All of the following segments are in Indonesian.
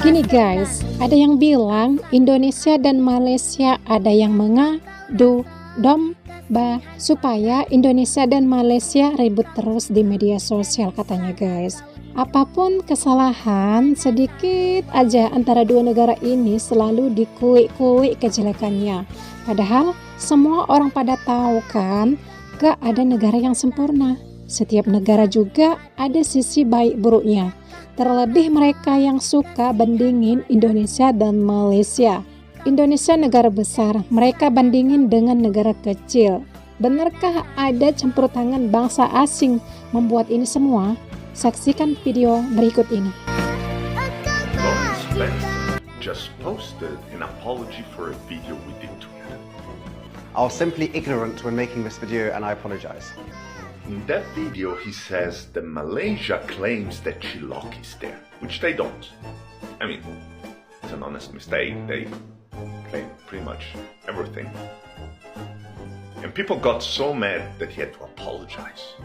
Gini guys, ada yang bilang Indonesia dan Malaysia ada yang mengadu domba supaya Indonesia dan Malaysia ribut terus di media sosial katanya guys. Apapun kesalahan sedikit aja antara dua negara ini selalu dikulik-kulik kejelekannya. Padahal semua orang pada tahu kan, gak ada negara yang sempurna. Setiap negara juga ada sisi baik buruknya. Terlebih mereka yang suka bandingin Indonesia dan Malaysia. Indonesia negara besar, mereka bandingin dengan negara kecil. Benarkah ada campur tangan bangsa asing membuat ini semua? Saksikan video berikut ini. Lawrence Spencer just posted an apology for a video we did together. I was simply ignorant when making this video and I apologize. In that video, he says that Malaysia claims that Chilok is there, which they don't. I mean, it's an honest mistake. They claim pretty much everything. And people got so mad that he had to apologize.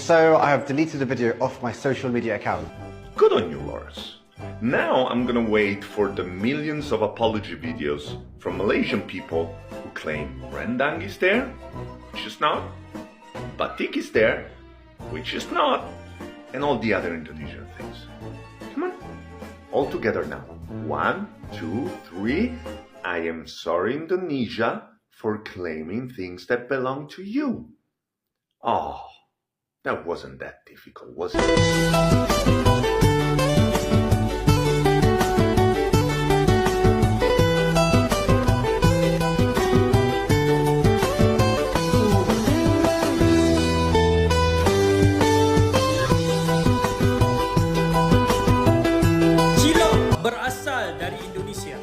So I have deleted the video off my social media account. Good on you, Lawrence. Now I'm gonna wait for the millions of apology videos from Malaysian people who claim Rendang is there, which is not. Batik is there, which is not, and all the other Indonesian things. Come on, all together now. 1, 2, 3. I am sorry, Indonesia, for claiming things that belong to you. Oh, that wasn't that difficult, was it? Berasal dari Indonesia.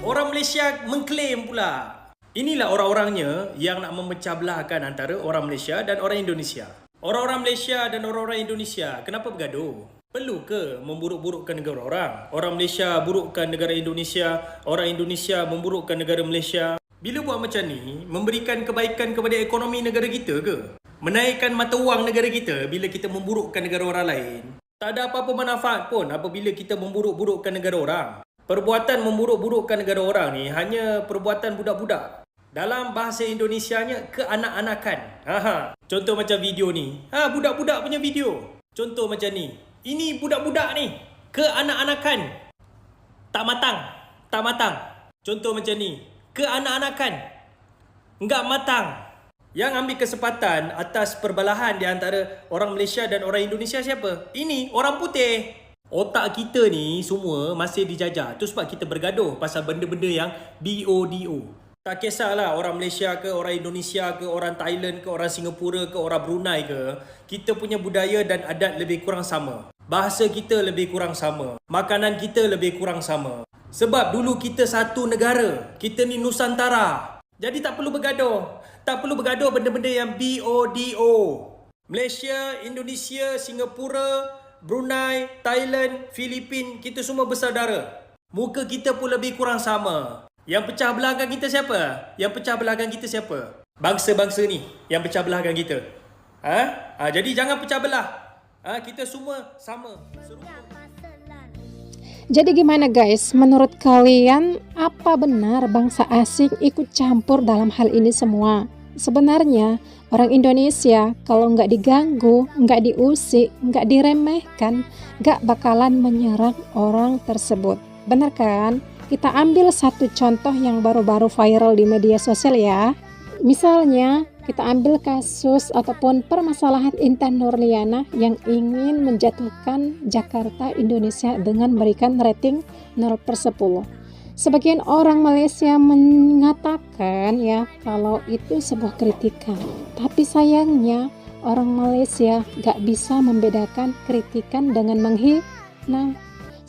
Orang Malaysia mengklaim pula. Inilah orang-orangnya yang nak memecah belahkan antara orang Malaysia dan orang Indonesia. Orang-orang Malaysia dan orang-orang Indonesia kenapa bergaduh? Perlu ke memburuk-burukkan negara orang? Orang Malaysia burukkan negara Indonesia, orang Indonesia memburukkan negara Malaysia. Bila buat macam ni, memberikan kebaikan kepada ekonomi negara kita ke? Menaikkan mata wang negara kita bila kita memburukkan negara orang lain? Tak ada apa-apa manfaat pun apabila kita memburuk-burukkan negara orang. Perbuatan memburuk-burukkan negara orang ni hanya perbuatan budak-budak. Dalam bahasa Indonesianya, keanak-anakan. Contoh macam video ni. Budak-budak punya video. Contoh macam ni. Ini budak-budak ni. Keanak-anakan. Tak matang. Tak matang. Contoh macam ni. Keanak-anakan. Enggak matang. Yang ambil kesempatan atas perbalahan di antara orang Malaysia dan orang Indonesia siapa? Ini, orang putih. Otak kita ni semua masih dijajah. Itu sebab kita bergaduh pasal benda-benda yang BODO. Tak kisahlah orang Malaysia ke, orang Indonesia ke, orang Thailand ke, orang Singapura ke, orang Brunei ke. Kita punya budaya dan adat lebih kurang sama. Bahasa kita lebih kurang sama. Makanan kita lebih kurang sama. Sebab dulu kita satu negara. Kita ni Nusantara. Jadi tak perlu bergaduh. Tak perlu bergaduh benda-benda yang BODO. Malaysia, Indonesia, Singapura, Brunei, Thailand, Filipin, kita semua bersaudara. Muka kita pun lebih kurang sama. Yang pecah belahkan kita siapa? Yang pecah belahkan kita siapa? Bangsa-bangsa ni yang pecah belahkan kita. Jadi jangan pecah belah. Kita semua sama. Jadi gimana guys, menurut kalian apa benar bangsa asing ikut campur dalam hal ini semua? Sebenarnya orang Indonesia kalau nggak diganggu, nggak diusik, nggak diremehkan, nggak bakalan menyerang orang tersebut. Benar kan? Kita ambil satu contoh yang baru-baru viral di media sosial ya. Misalnya kita ambil kasus ataupun permasalahan Intan Nurliana yang ingin menjatuhkan Jakarta Indonesia dengan memberikan rating 0/10. Sebagian orang Malaysia mengatakan ya kalau itu sebuah kritikan. Tapi sayangnya orang Malaysia gak bisa membedakan kritikan dengan menghina.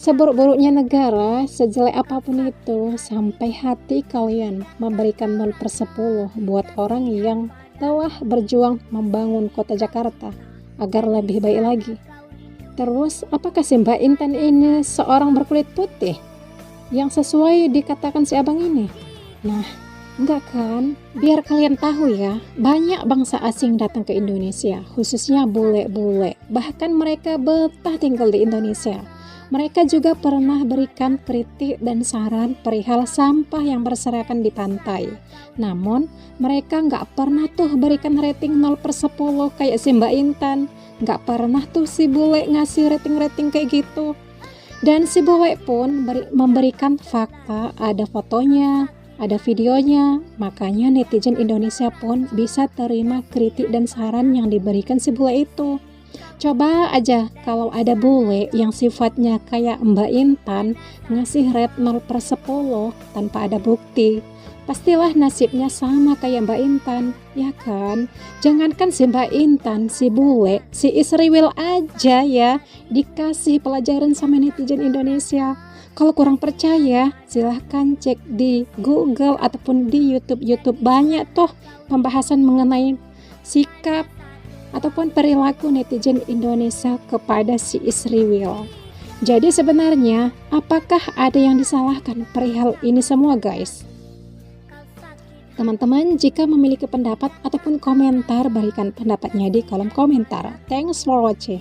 Seburuk-buruknya negara, sejelek apapun itu, sampai hati kalian memberikan 0/10 buat orang yang telah berjuang membangun kota Jakarta agar lebih baik lagi. Terus apakah si Mbak Intan ini seorang berkulit putih yang sesuai dikatakan si abang ini? Nah, enggak kan? Biar kalian tahu ya, banyak bangsa asing datang ke Indonesia, khususnya bule-bule. Bahkan mereka betah tinggal di Indonesia. Mereka juga pernah berikan kritik dan saran perihal sampah yang berserakan di pantai. Namun, mereka nggak pernah tuh berikan rating 0/10 kayak si Mbak Intan. Nggak pernah tuh si bule ngasih rating-rating kayak gitu. Dan si bule pun memberikan fakta, ada fotonya, ada videonya. Makanya netizen Indonesia pun bisa terima kritik dan saran yang diberikan si bule itu. Coba aja kalau ada bule yang sifatnya kayak Mbak Intan ngasih rate 0/10 tanpa ada bukti, pastilah nasibnya sama kayak Mbak Intan, ya kan? Jangankan si Mbak Intan, si bule, si Israel aja ya dikasih pelajaran sama netizen Indonesia. Kalau kurang percaya, silahkan cek di Google ataupun di YouTube banyak tuh pembahasan mengenai sikap ataupun perilaku netizen Indonesia kepada si Israel. Jadi sebenarnya, apakah ada yang disalahkan perihal ini semua, guys? Teman-teman, jika memiliki pendapat ataupun komentar, berikan pendapatnya di kolom komentar. Thanks for watching.